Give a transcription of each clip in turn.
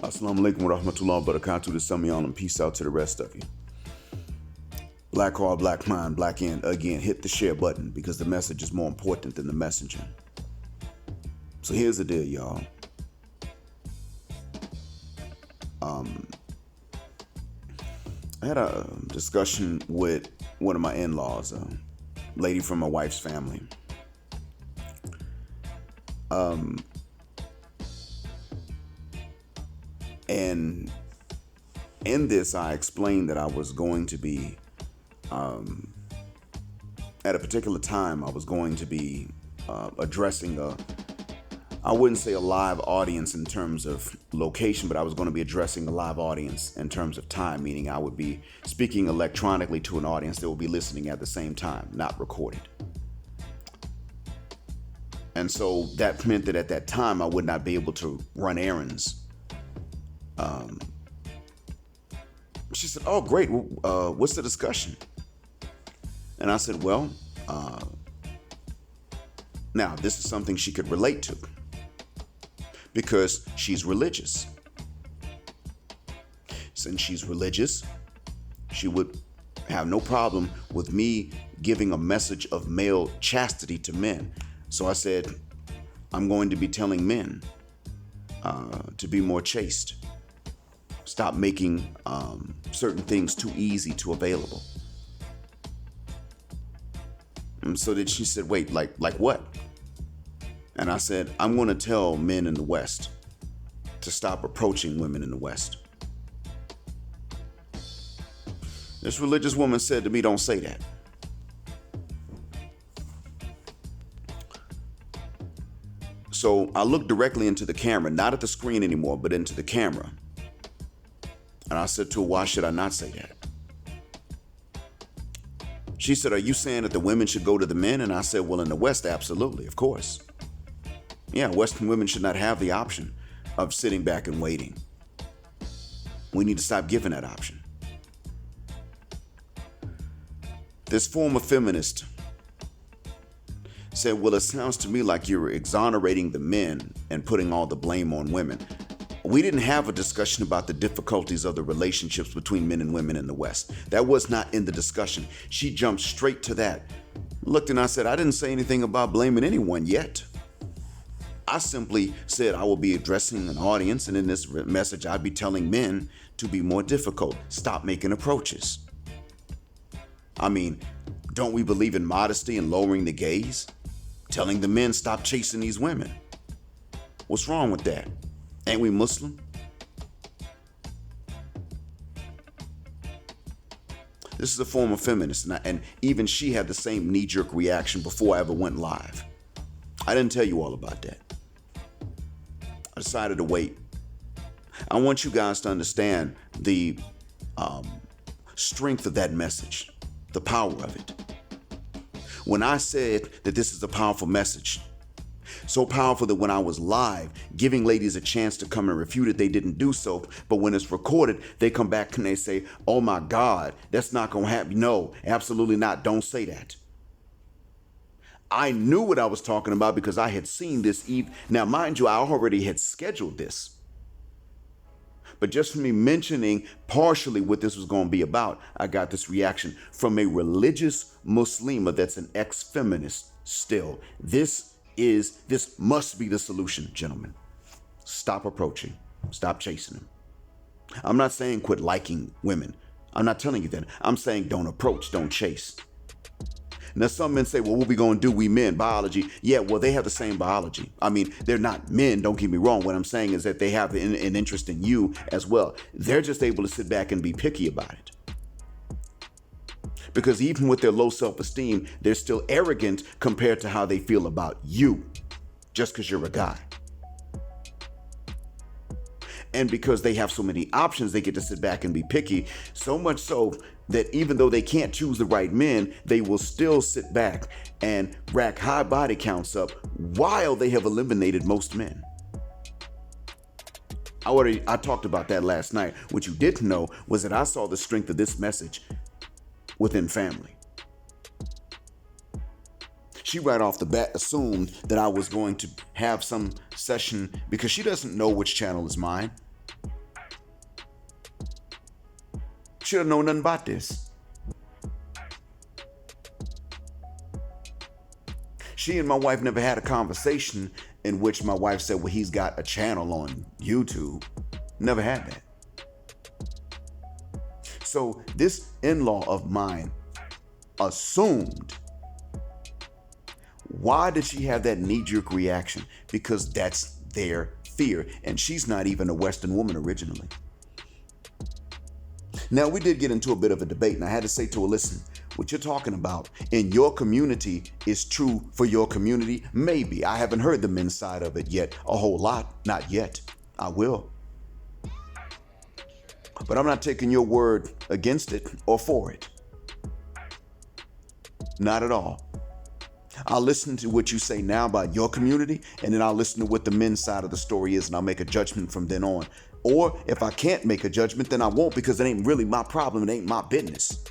Assalamu alaikum wa rahmatullahi wa barakatuh to some of y'all, and peace out to the rest of you. Black heart, black mind, black end. Again, hit the share button because the message is more important than the messenger. So here's the deal, y'all. I had a discussion with one of my in-laws, a lady from my wife's family. And in this, I explained that I was going to be, at a particular time, I was going to be addressing I wouldn't say a live audience in terms of location, but I was going to be addressing a live audience in terms of time, meaning I would be speaking electronically to an audience that will be listening at the same time, not recorded. And so that meant that at that time, I would not be able to run errands. She said, "Oh, great. What's the discussion?" And I said, well, now this is something she could relate to because she's religious. Since she's religious, she would have no problem with me giving a message of male chastity to men. So I said, I'm going to be telling men to be more chaste. Stop making certain things too easy to available. And so then she said, wait, like what? And I said, I'm going to tell men in the West to stop approaching women in the West. This religious woman said to me, don't say that. So I looked directly into the camera, not at the screen anymore, but into the camera. And I said to her, why should I not say that? She said, are you saying that the women should go to the men? And I said, well, in the West, absolutely, of course. Yeah, Western women should not have the option of sitting back and waiting. We need to stop giving that option. This former feminist said, well, it sounds to me like you're exonerating the men and putting all the blame on women. We didn't have a discussion about the difficulties of the relationships between men and women in the West. That was not in the discussion. She jumped straight to that. Looked and I said, I didn't say anything about blaming anyone yet. I simply said I will be addressing an audience, and in this message, I'd be telling men to be more difficult. Stop making approaches. I mean, don't we believe in modesty and lowering the gaze? Telling the men stop chasing these women. What's wrong with that? Ain't we Muslim? This is a former feminist, and even she had the same knee-jerk reaction before I ever went live. I didn't tell you all about that. I decided to wait. I want you guys to understand the strength of that message, the power of it. When I said that this is a powerful message, so powerful that when I was live, giving ladies a chance to come and refute it, they didn't do so. But when it's recorded, they come back and they say, oh my God, that's not going to happen. No, absolutely not. Don't say that. I knew what I was talking about because I had seen this eve. Now, mind you, I already had scheduled this. But just from me mentioning partially what this was going to be about, I got this reaction from a religious Muslima that's an ex-feminist still. This must be the solution, gentlemen. Stop approaching. Stop chasing them. I'm not saying quit liking women. I'm not telling you that. I'm saying don't approach, don't chase. Now, some men say, well, what we going to do? We men, biology. Yeah, well, they have the same biology. I mean, they're not men. Don't get me wrong. What I'm saying is that they have an interest in you as well. They're just able to sit back and be picky about it. Because even with their low self-esteem, they're still arrogant compared to how they feel about you, just because you're a guy. And because they have so many options, they get to sit back and be picky, so much so that even though they can't choose the right men, they will still sit back and rack high body counts up while they have eliminated most men. I talked about that last night. What you didn't know was that I saw the strength of this message within family. She right off the bat assumed that I was going to have some session because she doesn't know which channel is mine. Should have known nothing about this. She and my wife never had a conversation in which my wife said, well, he's got a channel on YouTube. Never had that. So this in-law of mine assumed. Why did she have that knee-jerk reaction? Because that's their fear. And she's not even a Western woman originally. Now, we did get into a bit of a debate, and I had to say to her, listen, what you're talking about in your community is true for your community. Maybe. I haven't heard the men's side of it yet a whole lot. Not yet. I will. But I'm not taking your word against it or for it. Not at all. I'll listen to what you say now about your community, and then I'll listen to what the men's side of the story is, and I'll make a judgment from then on. Or if I can't make a judgment, then I won't, because it ain't really my problem. It ain't my business.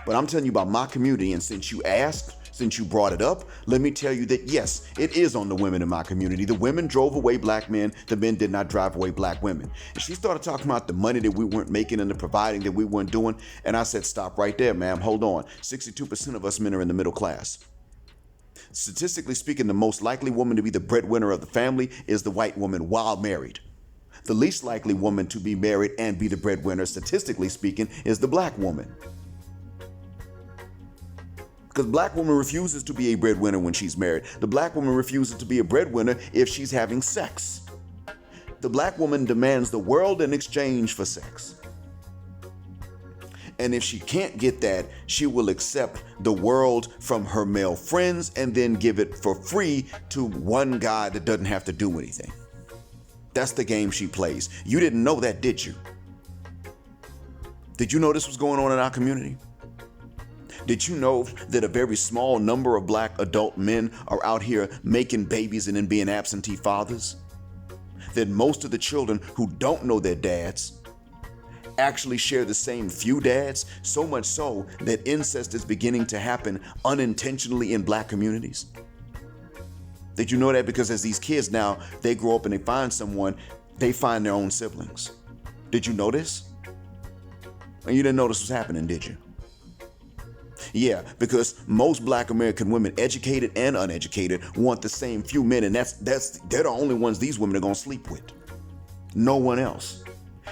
But I'm telling you about my community, and since you asked, since you brought it up, let me tell you that yes, it is on the women in my community. The women drove away black men. The men did not drive away black women. And she started talking about the money that we weren't making and the providing that we weren't doing. And I said, stop right there, ma'am. Hold on. 62% of us men are in the middle class. Statistically speaking, the most likely woman to be the breadwinner of the family is the white woman while married. The least likely woman to be married and be the breadwinner, statistically speaking, is the black woman. Because black woman refuses to be a breadwinner when she's married. The black woman refuses to be a breadwinner if she's having sex. The black woman demands the world in exchange for sex. And if she can't get that, she will accept the world from her male friends and then give it for free to one guy that doesn't have to do anything. That's the game she plays. You didn't know that, did you? Did you know this was going on in our community? Did you know that a very small number of black adult men are out here making babies and then being absentee fathers? That most of the children who don't know their dads actually share the same few dads, so much so that incest is beginning to happen unintentionally in black communities? Did you know that? Because as these kids now, they grow up and they find someone, they find their own siblings. Did you know this? And you didn't know this was happening, did you? Yeah, because most black American women, educated and uneducated, want the same few men, and they're the only ones these women are gonna sleep with. No one else.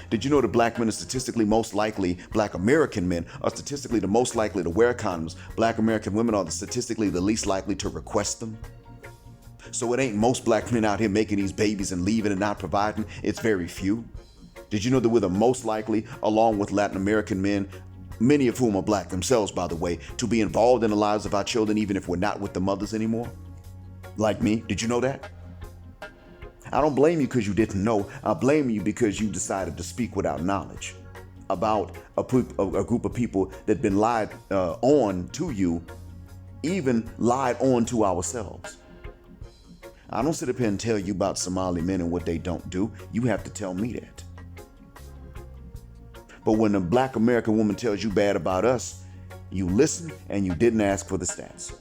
Did you know that black men are statistically most likely, black American men are statistically the most likely to wear condoms? Black American women are statistically the least likely to request them. So it ain't most black men out here making these babies and leaving and not providing. It's very few. Did you know that we're the most likely, along with Latin American men, many of whom are black themselves, by the way, to be involved in the lives of our children, even if we're not with the mothers anymore? Like me. Did you know that? I don't blame you because you didn't know. I blame you because you decided to speak without knowledge about a group of people that been lied on to you, even lied on to ourselves. I don't sit up here and tell you about Somali men and what they don't do. You have to tell me that. But when a black American woman tells you bad about us, you listen and you didn't ask for the stats.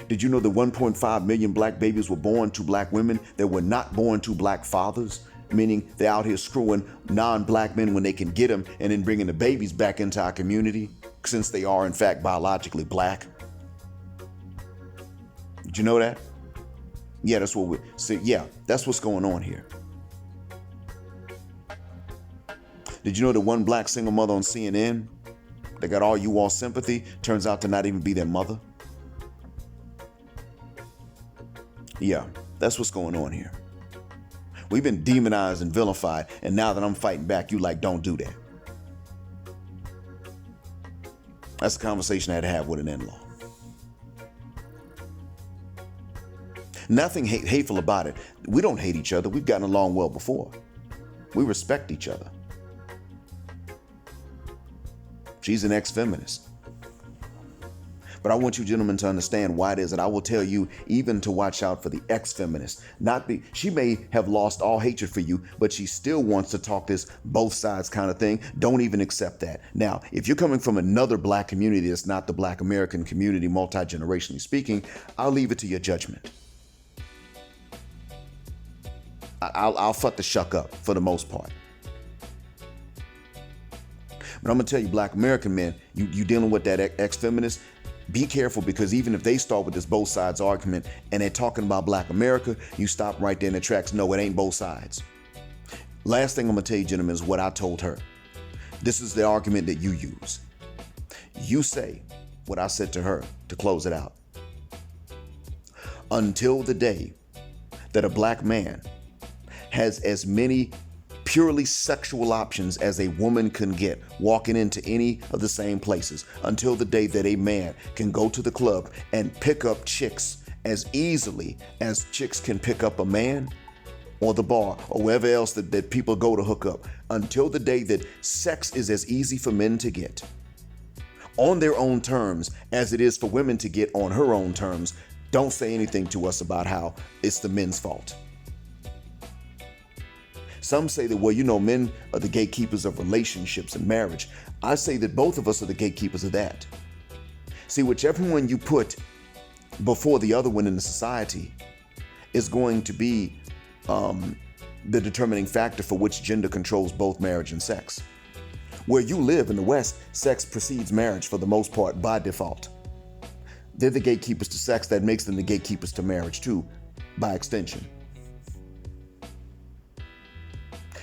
Did you know that 1.5 million black babies were born to black women that were not born to black fathers? Meaning they're out here screwing non-black men when they can get them and then bringing the babies back into our community since they are in fact biologically black. Did you know that? Yeah, that's what we see. Yeah, that's what's going on here. Did you know that one black single mother on CNN that got all you all sympathy turns out to not even be their mother? Yeah, that's what's going on here. We've been demonized and vilified, and now that I'm fighting back, you like, don't do that. That's a conversation I had to have with an in-law. Nothing hateful about it. We don't hate each other. We've gotten along well before. We respect each other. She's an ex-feminist. But I want you gentlemen to understand why it is that I will tell you even to watch out for the ex-feminist. She may have lost all hatred for you, but she still wants to talk this both sides kind of thing. Don't even accept that. Now, if you're coming from another black community that's not the black American community, multi-generationally speaking, I'll leave it to your judgment. I'll fuck the shuck up for the most part. But I'm gonna tell you, Black American men, you dealing with that ex-feminist, be careful, because even if they start with this both sides argument and they're talking about Black America, you stop right there in the tracks. No, it ain't both sides. Last thing I'm gonna tell you, gentlemen, is what I told her. This is the argument that you use. You say what I said to her to close it out. Until the day that a Black man has as many purely sexual options as a woman can get, walking into any of the same places, until the day that a man can go to the club and pick up chicks as easily as chicks can pick up a man, or the bar, or wherever else that people go to hook up, until the day that sex is as easy for men to get on their own terms as it is for women to get on her own terms, don't say anything to us about how it's the men's fault. Some say that, well, men are the gatekeepers of relationships and marriage. I say that both of us are the gatekeepers of that. See, whichever one you put before the other one in the society is going to be the determining factor for which gender controls both marriage and sex. Where you live in the West, sex precedes marriage for the most part by default. They're the gatekeepers to sex. That makes them the gatekeepers to marriage too, by extension.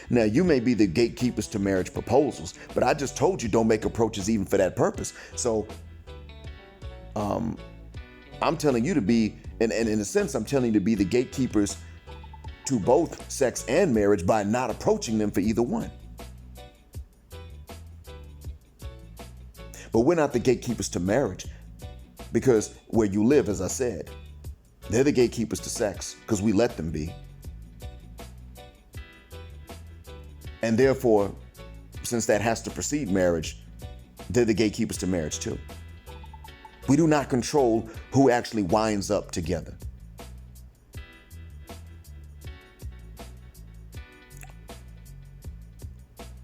Now, you may be the gatekeepers to marriage proposals, but I just told you don't make approaches even for that purpose. So I'm telling you to be, and in a sense, I'm telling you to be the gatekeepers to both sex and marriage by not approaching them for either one. But we're not the gatekeepers to marriage, because where you live, as I said, they're the gatekeepers to sex because we let them be. And therefore, since that has to precede marriage, they're the gatekeepers to marriage too. We do not control who actually winds up together.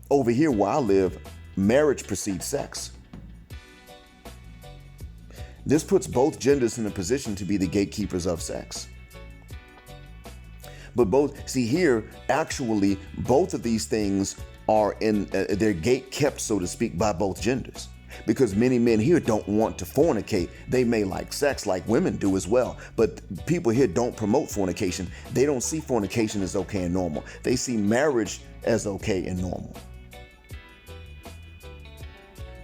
Over here where I live, marriage precedes sex. This puts both genders in a position to be the gatekeepers of sex. But here, actually, both of these things are in their gate kept, so to speak, by both genders. Because many men here don't want to fornicate. They may like sex like women do as well. But people here don't promote fornication. They don't see fornication as okay and normal. They see marriage as okay and normal.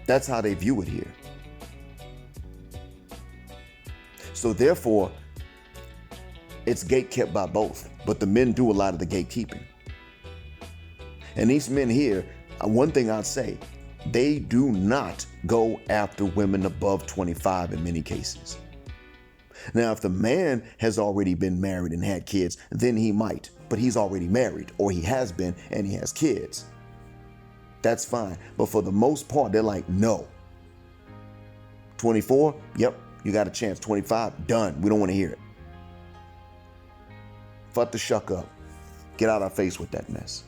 That's how they view it here. So therefore, it's gate kept by both, but the men do a lot of the gatekeeping. And these men here, one thing I'd say, they do not go after women above 25 in many cases. Now, if the man has already been married and had kids, then he might, but he's already married, or he has been and he has kids. That's fine. But for the most part, they're like, no. 24? Yep, you got a chance. 25? Done. We don't want to hear it. Fuck the shuck up. Get out our face with that mess.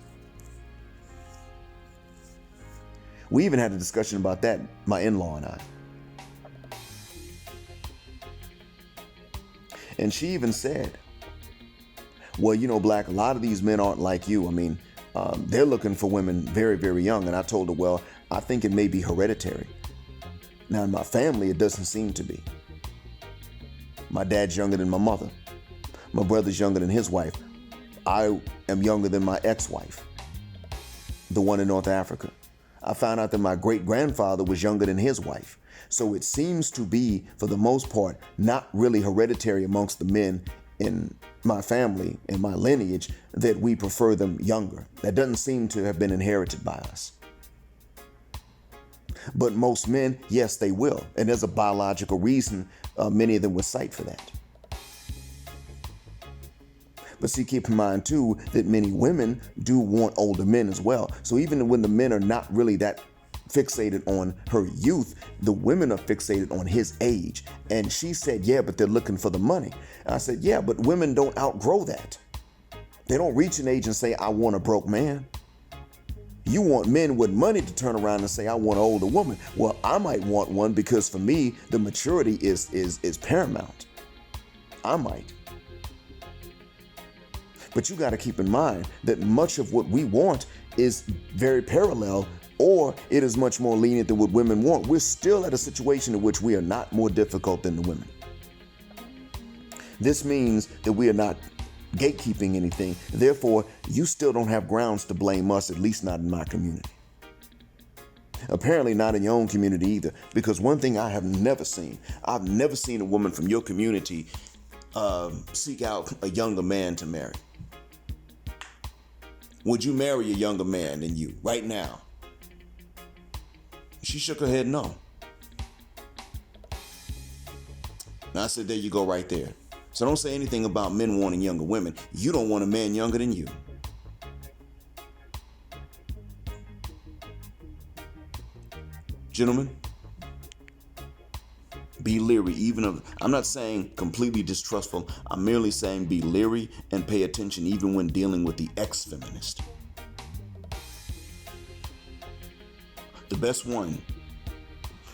We even had a discussion about that, my in-law and I. And she even said, well, Black, a lot of these men aren't like you. I mean, they're looking for women very, very young. And I told her, well, I think it may be hereditary. Now, in my family, it doesn't seem to be. My dad's younger than my mother. My brother's younger than his wife. I am younger than my ex-wife, the one in North Africa. I found out that my great-grandfather was younger than his wife. So it seems to be, for the most part, not really hereditary amongst the men in my family, in my lineage, that we prefer them younger. That doesn't seem to have been inherited by us. But most men, yes, they will. And there's a biological reason many of them would cite for that. But see, keep in mind, too, that many women do want older men as well. So even when the men are not really that fixated on her youth, the women are fixated on his age. And she said, yeah, but they're looking for the money. And I said, yeah, but women don't outgrow that. They don't reach an age and say, I want a broke man. You want men with money to turn around and say, I want an older woman. Well, I might want one because for me, the maturity is paramount. I might. But you got to keep in mind that much of what we want is very parallel or it is much more lenient than what women want, we're still at a situation in which we are not more difficult than the women. This means that we are not gatekeeping anything. Therefore, you still don't have grounds to blame us, at least not in my community. Apparently not in your own community either, because one thing I have never seen a woman from your community seek out a younger man to marry. Would you marry a younger man than you right now? She shook her head no. And I said, there you go right there. So don't say anything about men wanting younger women. You don't want a man younger than you. Gentlemen, be leery even of, I'm not saying completely distrustful. I'm merely saying be leery and pay attention even when dealing with the ex-feminist. The best one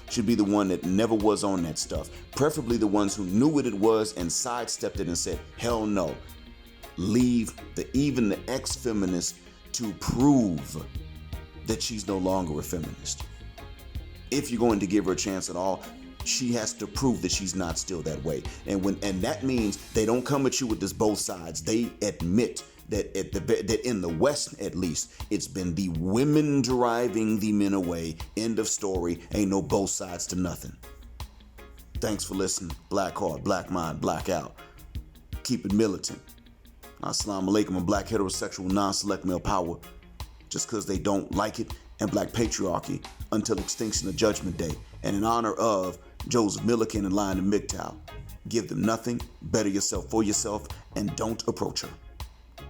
should be the one that never was on that stuff. Preferably the ones who knew what it was and sidestepped it and said, hell no. Leave even the ex-feminist to prove that she's no longer a feminist. If you're going to give her a chance at all, she has to prove that she's not still that way. And that means they don't come at you with this both sides. They admit that that in the West, at least, it's been the women driving the men away. End of story. Ain't no both sides to nothing. Thanks for listening. Black heart, black mind, black out. Keep it militant. Assalamu alaikum and black heterosexual non-select male power. Just because they don't like it, and black patriarchy until extinction of Judgment Day. And in honor of Joseph Milliken and Lion and MGTOW, give them nothing, better yourself for yourself, and don't approach her.